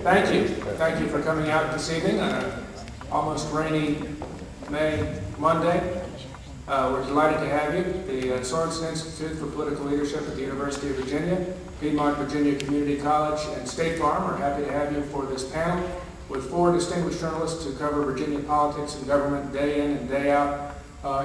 Thank you. Thank you for coming out this evening on an almost rainy Monday. We're delighted to have you. The Sorensen Institute for Political Leadership at the University of Virginia, Piedmont, Virginia Community College, and State Farm are happy to have you for this panel with 4 distinguished journalists who cover Virginia politics and government day in and day out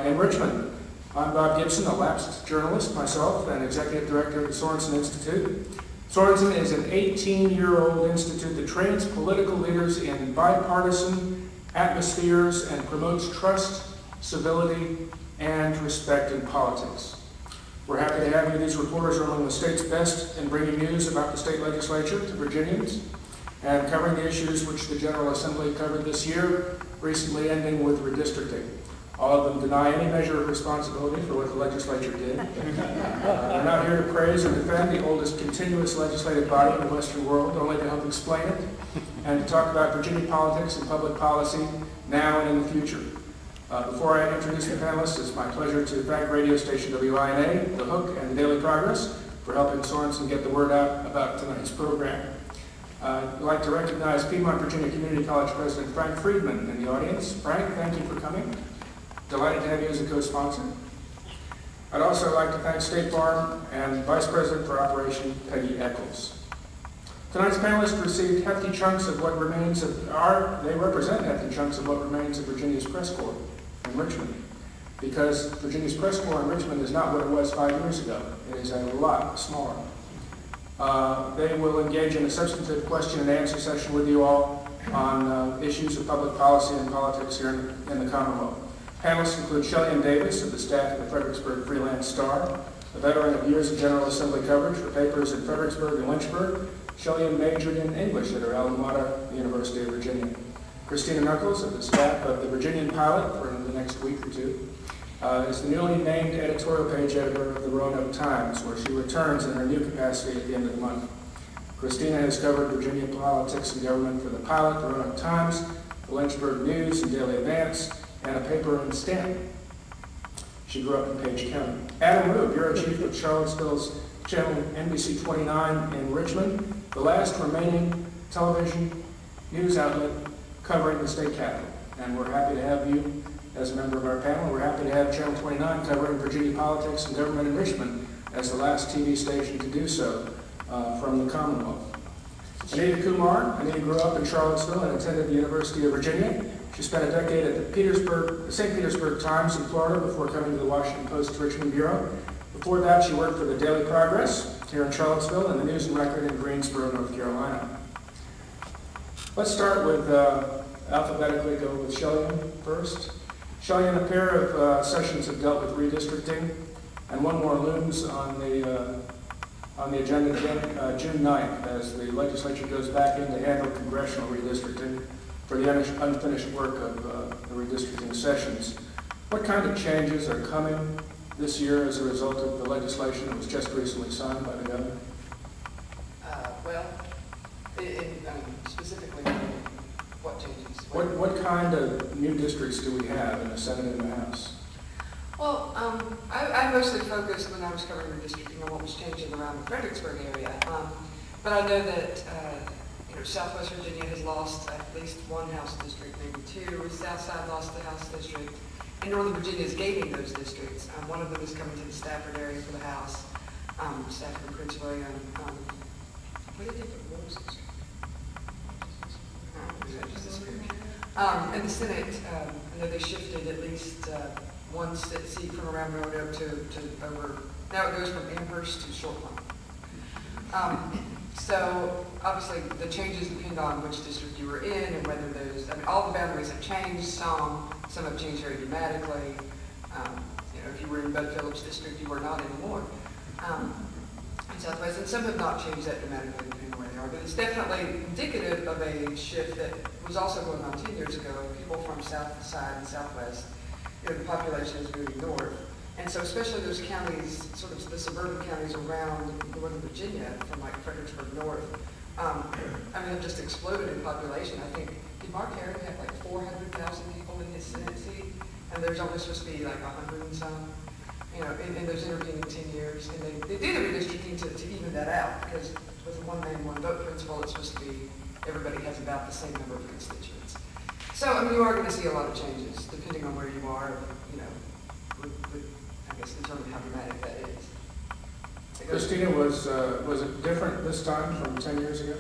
in Richmond. I'm Bob Gibson, a lapsed journalist myself and executive director of the Sorensen Institute. Sorensen is an 18-year-old institute that trains political leaders in bipartisan atmospheres and promotes trust, civility, and respect in politics. We're happy to have you. These reporters are among the state's best in bringing news about the state legislature to Virginians and covering the issues which the General Assembly covered this year, recently ending with redistricting. All of them deny any measure of responsibility for what the legislature did. They're not here to praise or defend the oldest continuous legislative body in the Western world, only to help explain it and to talk about Virginia politics and public policy now and in the future. Before I introduce the panelists, it's my pleasure to thank radio station WVIR, The Hook, and Daily Progress for helping Sorensen get the word out about tonight's program. I'd like to recognize Piedmont, Virginia Community College President Frank Friedman in the audience. Frank, thank you for coming. Delighted to have you as a co-sponsor. I'd also like to thank State Farm and Vice President for Operation Peggy Eccles. Tonight's panelists received hefty chunks of what remains of they represent hefty chunks of what remains of Virginia's press corps in Richmond. Because Virginia's press corps in Richmond is not what it was 5 years ago. It is a lot smaller. They will engage in a substantive question and answer session with you all on issues of public policy and politics here in the Commonwealth. Panelists include Chelyen Davis of the staff of the Fredericksburg Free Lance-Star, a veteran of years of General Assembly coverage for papers in Fredericksburg and Lynchburg. Chelyen majored in English at her alma mater, the University of Virginia. Christina Nuckols of the staff of the Virginian-Pilot for the next week or two is the newly named editorial page editor of the Roanoke Times, where she returns in her new capacity at the end of the month. Christina has covered Virginia politics and government for the Pilot, the Roanoke Times, the Lynchburg News and Daily Advance, and a paper in Stanton. She grew up in Page County. Adam Rhew, Bureau Chief of Charlottesville's channel NBC29 in Richmond, the last remaining television news outlet covering the state capitol. And we're happy to have you as a member of our panel. We're happy to have Channel 29 covering Virginia politics and government in Richmond as the last TV station to do so from the Commonwealth. Anita Kumar. Anita grew up in Charlottesville and attended the University of Virginia. She spent a decade at the St. Petersburg Times in Florida before coming to the Washington Post Richmond Bureau. Before that, she worked for the Daily Progress here in Charlottesville and the News and Record in Greensboro, North Carolina. Let's start with, alphabetically, go with Chelyen first. Chelyen, a pair of sessions have dealt with redistricting, and one more looms on the agenda June 9th as the legislature goes back in to handle congressional redistricting for the unfinished work of the redistricting sessions. What kind of changes are coming this year as a result of the legislation that was just recently signed by the governor? Specifically, what changes? What kind of new districts do we have in the Senate and the House? Well, I mostly focused when I was covering redistricting on what was changing around the Fredericksburg area. But I know that Southwest Virginia has lost at least one House district, maybe 2. Southside lost the House district. And Northern Virginia is gaining those districts. One of them is coming to the Stafford area for the House. Stafford and Prince William. What did they put? What was it? And the Senate, I know they shifted at least one seat from around Roanoke to over. Now it goes from Amherst to Short Line. So obviously the changes depend on which district you were in and whether those. All the boundaries have changed. Some have changed very dramatically. If you were in Bud Phillips district, you were not anymore. In Southwest, and some have not changed that dramatically depending on where they are. But it's definitely indicative of a shift that was also going on 10 years ago. People from South Side and Southwest, the population is moving north. And so especially those counties, sort of the suburban counties around Northern Virginia, from like Fredericksburg north, have just exploded in population. I think, did Mark Herring have like 400,000 people in his Senate seat? And there's only supposed to be like 100 and some, in those intervening 10 years. And they did the redistricting to even that out, because with a one-man, one-vote principle, it's supposed to be everybody has about the same number of constituents. So, I mean, you are going to see a lot of changes depending on where you are, you know, would I guess, determine how dramatic that is. Christina, was it different this time from 10 years ago?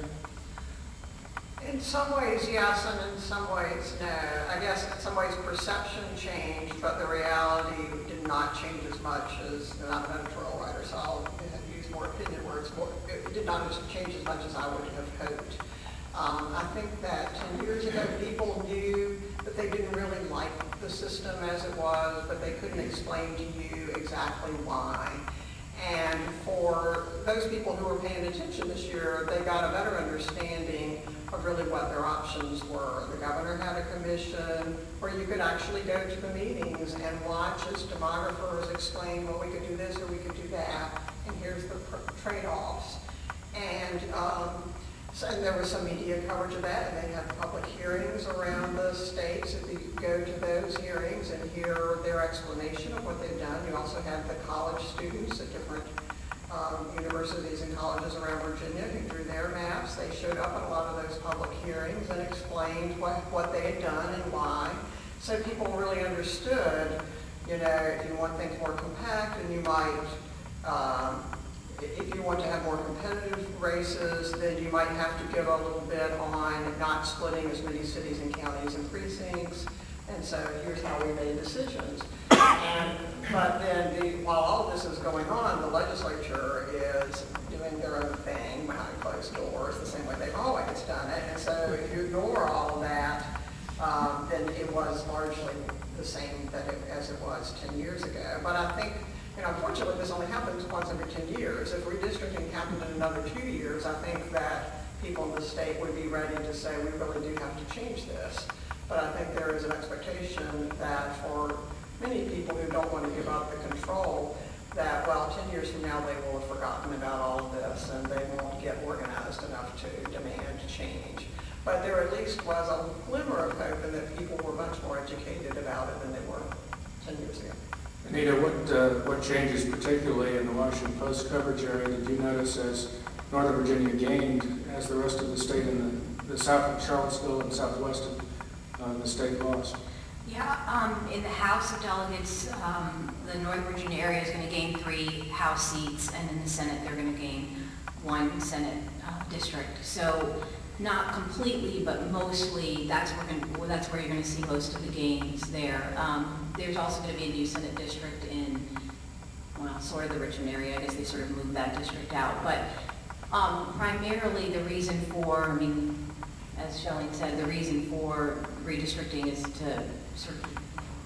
In some ways, yes, and in some ways, no. I guess in some ways perception changed, but the reality did not change as much as, and I'm an editorial writer, so I'll use more opinion words. It did not change as much as I would have hoped. I think that 10 years ago, people knew that they didn't really like the system as it was, but they couldn't explain to you exactly why. And for those people who were paying attention this year, they got a better understanding of really what their options were. The governor had a commission where you could actually go to the meetings and watch as demographers explain, well, we could do this or we could do that, and here's the trade-offs. And and there was some media coverage of that, and they had public hearings around the states. If you could go to those hearings and hear their explanation of what they've done. You also had the college students at different universities and colleges around Virginia who drew their maps. They showed up at a lot of those public hearings and explained what they had done and why. So people really understood, you know, if you want things more compact, and you might, if you want to have more competitive races, then you might have to give a little bit on not splitting as many cities and counties and precincts. And so here's how we made decisions. But then while all of this is going on, the legislature is doing their own thing behind closed doors, the same way they've always done it. And so if you ignore all of that, then it was largely the same as it was 10 years ago. But I think, you know, unfortunately, this only happens once every 10 years. If redistricting happened in another 2 years, I think that people in the state would be ready to say, we really do have to change this. But I think there is an expectation that for many people who don't want to give up the control, that, well, 10 years from now, they will have forgotten about all of this and they won't get organized enough to demand change. But there at least was a glimmer of hope in that people were much more educated about it than they were 10 years ago. Anita, what changes, particularly in the Washington Post coverage area, did you notice as Northern Virginia gained, as the rest of the state in the south of Charlottesville and southwest of the state lost? Yeah, in the House of Delegates, the Northern Virginia area is going to gain 3 House seats, and in the Senate they're going to gain 1 Senate district. So not completely, but mostly that's where you're going to see most of the gains there. There's also going to be a new Senate district in, well, sort of the Richmond area. I guess they sort of moved that district out. But primarily the reason for, I mean, as Chelyen said, the reason for redistricting is to sort of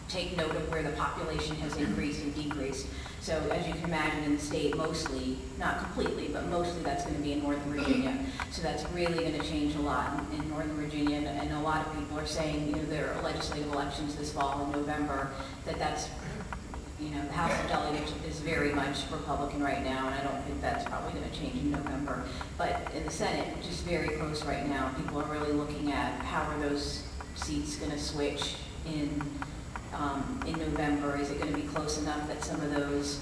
take note of where the population has increased and decreased. So as you can imagine in the state, mostly, not completely, but mostly that's going to be in Northern Virginia. So that's really going to change a lot in Northern Virginia, and a lot of people are saying, you know, there are legislative elections this fall in November, that's, you know, the House of Delegates is very much Republican right now, and I don't think that's probably going to change in November. But in the Senate, just very close right now, people are really looking at how are those seats going to switch in November. Is it going to be close enough that some of those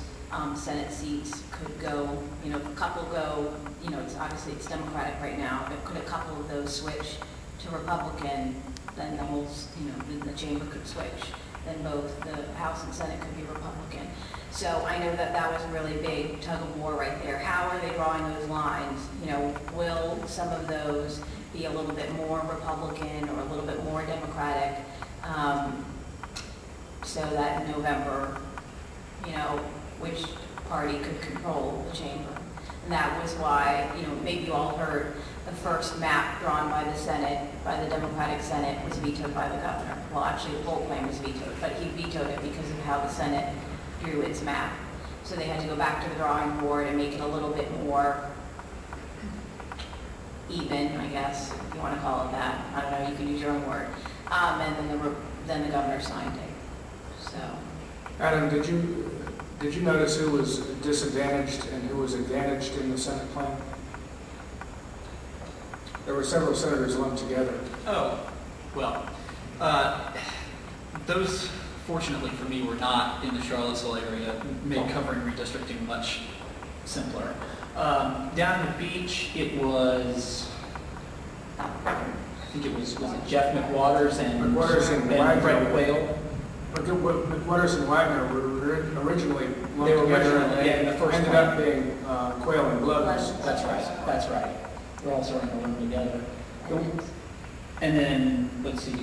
Senate seats could go, you know, if a couple go, you know, obviously it's Democratic right now, but could a couple of those switch to Republican, then the whole, you know, the chamber could switch. Then both the House and Senate could be Republican. So I know that was a really big tug of war right there. How are they drawing those lines? You know, will some of those be a little bit more Republican or a little bit more Democratic? So that in November, you know, which party could control the chamber. And that was why, you know, maybe you all heard the first map drawn by the Senate, by the Democratic Senate, was vetoed by the governor. Well, actually, the whole plan was vetoed, but he vetoed it because of how the Senate drew its map. So they had to go back to the drawing board and make it a little bit more even, I guess, if you want to call it that. I don't know, you can use your own word. And then the governor signed it. So, Adam, did you notice who was disadvantaged and who was advantaged in the Senate plan? There were several senators lumped together. Oh, well, those, fortunately for me, were not in the Charlottesville area, made covering redistricting much simpler. Down the beach, it was I think it was it Jeff McWaters and Wagner. Fred Quayle? McWaters and Wagner were originally lumped They were together, originally, and yeah, in the first ended one. up being Quayle and Blooders. That's right, that's right. We're all starting to learn together. And then, let's see,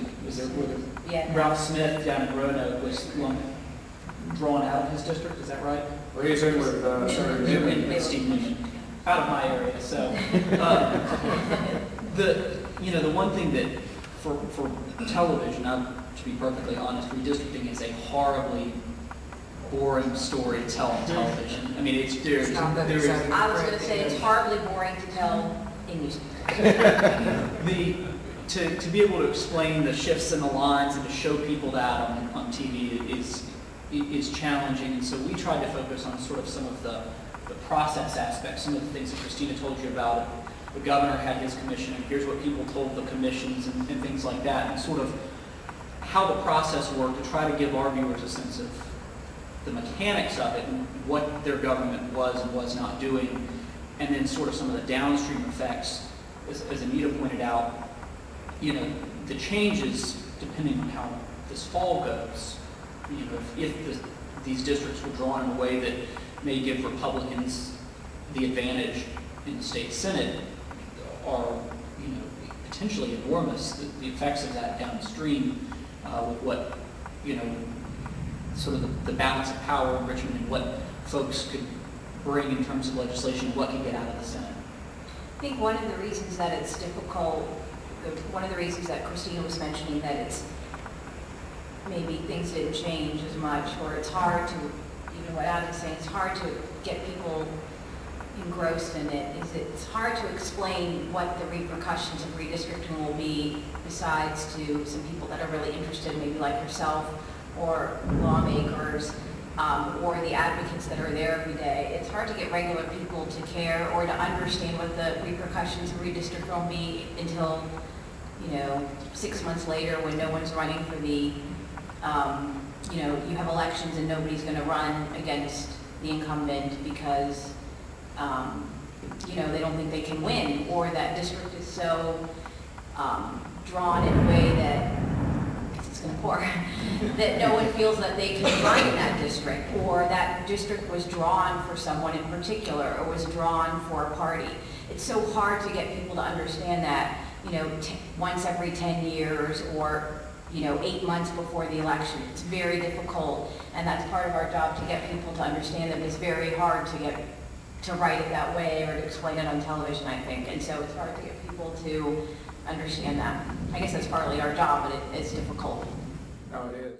Ralph Smith down in Roanoke was drawn out of his district, is that right? Well, he's in with Senator Newman. And Steve Newman, out of my area, so. The one thing that, for television, to be perfectly honest, redistricting is a horribly boring story to tell on television. I mean, there is. I was going to say it's horribly boring to tell in newspapers. To be able to explain the shifts in the lines and to show people that on TV is challenging, and so we tried to focus on sort of some of the process aspects, some of the things that Christina told you about. The governor had his commission, and here's what people told the commissions and things like that, and sort of how the process worked to try to give our viewers a sense of the mechanics of it and what their government was and was not doing, and then sort of some of the downstream effects, as Anita pointed out. The changes, depending on how this fall goes, if these districts were drawn in a way that may give Republicans the advantage in the state Senate, are potentially enormous. The effects of that downstream with what sort of the balance of power in Richmond and what folks could bring in terms of legislation, what could get out of the Senate. I think one of the reasons that it's difficult, one of the reasons that Christina was mentioning that it's maybe things didn't change as much, or it's hard to, what Adam's saying, it's hard to get people engrossed in it, is it's hard to explain what the repercussions of redistricting will be, besides to some people that are really interested, maybe like yourself, or lawmakers, or the advocates that are there every day. It's hard to get regular people to care or to understand what the repercussions of redistricting will be until 6 months later, when no one's running for the you have elections and nobody's going to run against the incumbent because they don't think they can win, or that district is so drawn in a way that it's going to pour that no one feels that they can run in that district, or that district was drawn for someone in particular, or was drawn for a party. It's so hard to get people to understand that once every 10 years, or 8 months before the election. It's very difficult, and that's part of our job, to get people to understand that it's very hard to write it that way or to explain it on television, I think. And so it's hard to get people to understand that. I guess that's partly our job, but it's difficult. No, it is.